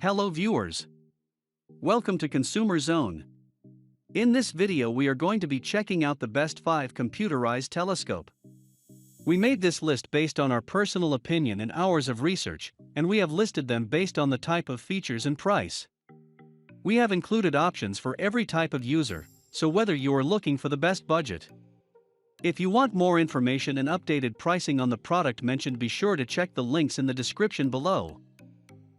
Hello viewers. Welcome to Consumer Zone. In this video we are going to be checking out the best 5 computerized telescope. We made this list based on our personal opinion and hours of research, and we have listed them based on the type of features and price. We have included options for every type of user, so whether you are looking for the best budget. If you want more information and updated pricing on the product mentioned, be sure to check the links in the description below.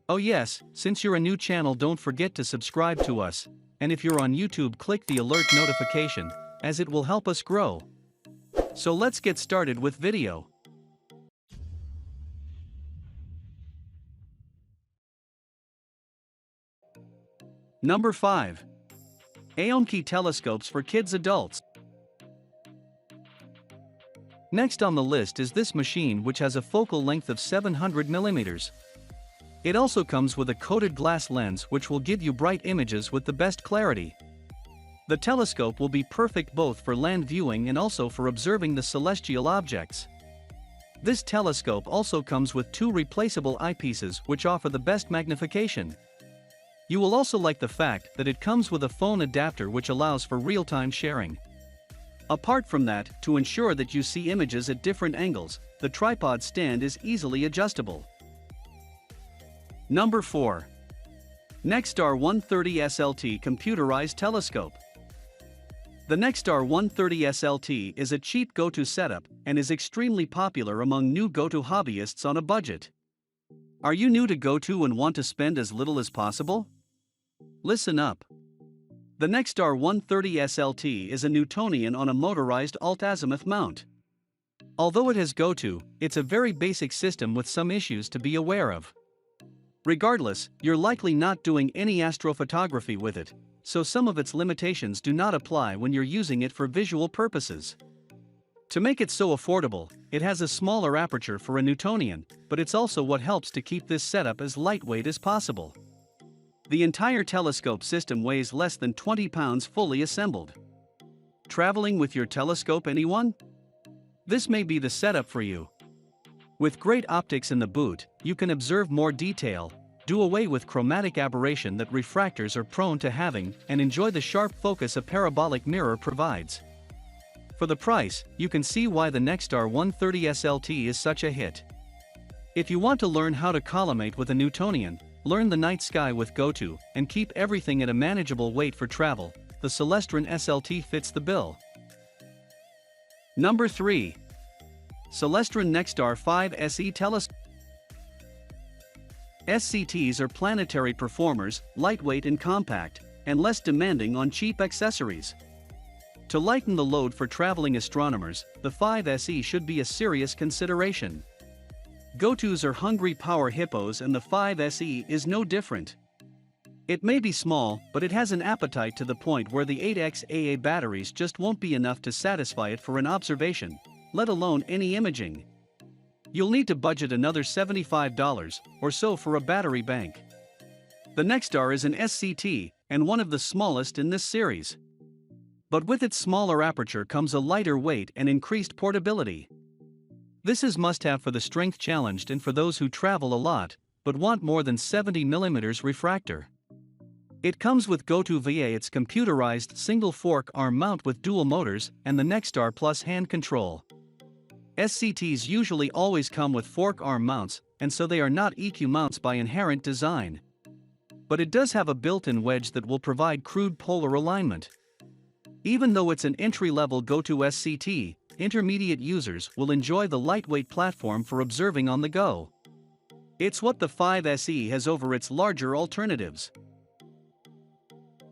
Oh yes, since you're a new channel, don't forget to subscribe to us, and if you're on YouTube, click the alert notification, as it will help us grow. So let's get started with video. Number 5. AOMEKIE telescopes for kids adults. Next on the list is this machine, which has a focal length of 700 mm. It also comes with a coated glass lens which will give you bright images with the best clarity. The telescope will be perfect both for land viewing and also for observing the celestial objects. This telescope also comes with 2 replaceable eyepieces which offer the best magnification. You will also like the fact that it comes with a phone adapter which allows for real-time sharing. Apart from that, to ensure that you see images at different angles, the tripod stand is easily adjustable. Number 4. NexStar 130 SLT Computerized Telescope. The NexStar 130 SLT is a cheap GoTo setup and is extremely popular among new GoTo hobbyists on a budget. Are you new to GoTo and want to spend as little as possible? Listen up. The NexStar 130 SLT is a Newtonian on a motorized alt-azimuth mount. Although it has GoTo, it's a very basic system with some issues to be aware of. Regardless, you're likely not doing any astrophotography with it, so some of its limitations do not apply when you're using it for visual purposes. To make it so affordable, it has a smaller aperture for a Newtonian, but it's also what helps to keep this setup as lightweight as possible. The entire telescope system weighs less than 20 pounds fully assembled. Traveling with your telescope, anyone? This may be the setup for you. With great optics in the boot, you can observe more detail, do away with chromatic aberration that refractors are prone to having, and enjoy the sharp focus a parabolic mirror provides. For the price, you can see why the NexStar 130 SLT is such a hit. If you want to learn how to collimate with a Newtonian, learn the night sky with GoTo, and keep everything at a manageable weight for travel, the Celestron SLT fits the bill. Number 3. Celestron NexStar 5 SE Telescope. SCTs are planetary performers, lightweight and compact, and less demanding on cheap accessories. To lighten the load for traveling astronomers, the 5 SE should be a serious consideration. GoTos are hungry power hippos, and the 5 SE is no different. It may be small, but it has an appetite to the point where the 8X AA batteries just won't be enough to satisfy it for an observation, let alone any imaging. You'll need to budget another $75 or so for a battery bank. The NexStar is an SCT, and one of the smallest in this series. But with its smaller aperture comes a lighter weight and increased portability. This is must-have for the strength challenged and for those who travel a lot, but want more than 70 mm refractor. It comes with GoTo via its computerized single fork arm mount with dual motors and the NexStar Plus hand control. SCTs usually always come with fork arm mounts, and so they are not EQ mounts by inherent design. But it does have a built-in wedge that will provide crude polar alignment. Even though it's an entry-level GoTo SCT, intermediate users will enjoy the lightweight platform for observing on the go. It's what the 5 SE has over its larger alternatives.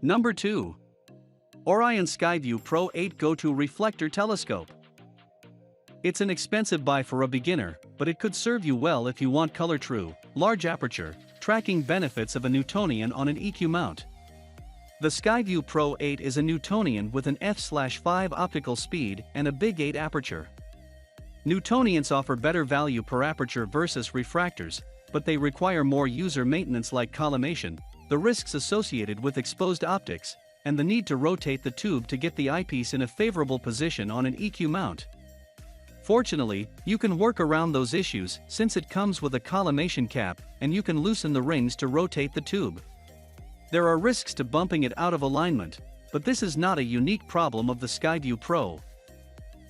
Number 2. Orion SkyView Pro 8 GoTo Reflector Telescope. It's an expensive buy for a beginner, but it could serve you well if you want color-true, large aperture, tracking benefits of a Newtonian on an EQ mount. The SkyView Pro 8 is a Newtonian with an f/5 optical speed and a big 8 aperture. Newtonians offer better value per aperture versus refractors, but they require more user maintenance like collimation, the risks associated with exposed optics, and the need to rotate the tube to get the eyepiece in a favorable position on an EQ mount. Fortunately, you can work around those issues since it comes with a collimation cap and you can loosen the rings to rotate the tube. There are risks to bumping it out of alignment, but this is not a unique problem of the SkyView Pro.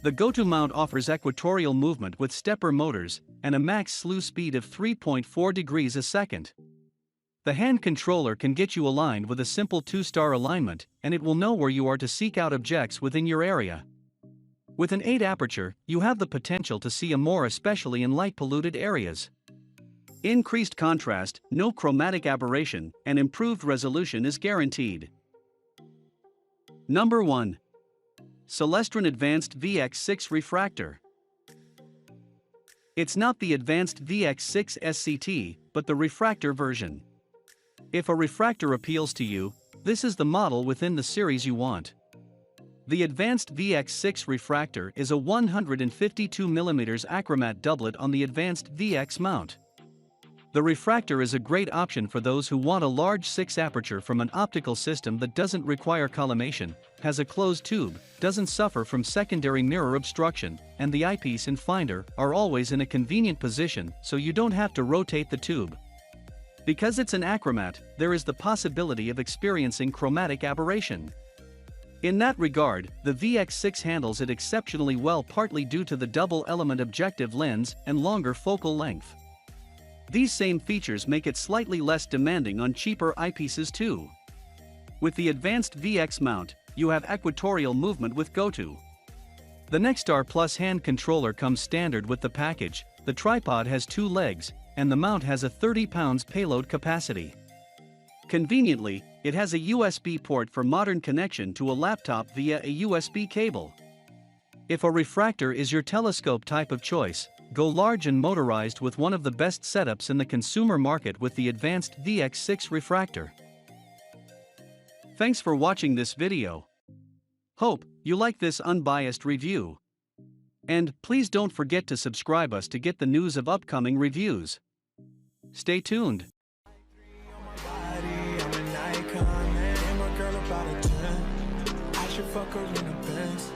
The GoTo mount offers equatorial movement with stepper motors and a max slew speed of 3.4 degrees a second. The hand controller can get you aligned with a simple 2-star alignment, and it will know where you are to seek out objects within your area. With an 8 aperture, you have the potential to see more, especially in light-polluted areas. Increased contrast, no chromatic aberration, and improved resolution is guaranteed. Number 1. Celestron Advanced VX6 Refractor. It's not the Advanced VX6 SCT, but the refractor version. If a refractor appeals to you, this is the model within the series you want. The Advanced VX6 Refractor is a 152mm achromat doublet on the Advanced VX mount. The refractor is a great option for those who want a large 6 aperture from an optical system that doesn't require collimation, has a closed tube, doesn't suffer from secondary mirror obstruction, and the eyepiece and finder are always in a convenient position so you don't have to rotate the tube. Because it's an achromat, there is the possibility of experiencing chromatic aberration. In that regard, the VX6 handles it exceptionally well, partly due to the double-element objective lens and longer focal length. These same features make it slightly less demanding on cheaper eyepieces too. With the Advanced VX mount, you have equatorial movement with GoTo. The NexStar Plus hand controller comes standard with the package, the tripod has 2 legs, and the mount has a 30 pounds payload capacity. Conveniently, it has a USB port for modern connection to a laptop via a USB cable. If a refractor is your telescope type of choice, go large and motorized with one of the best setups in the consumer market with the Advanced VX6 Refractor. Thanks for watching this video. Hope you like this unbiased review. And please don't forget to subscribe us to get the news of upcoming reviews. Stay tuned. Fuck her in the Benz.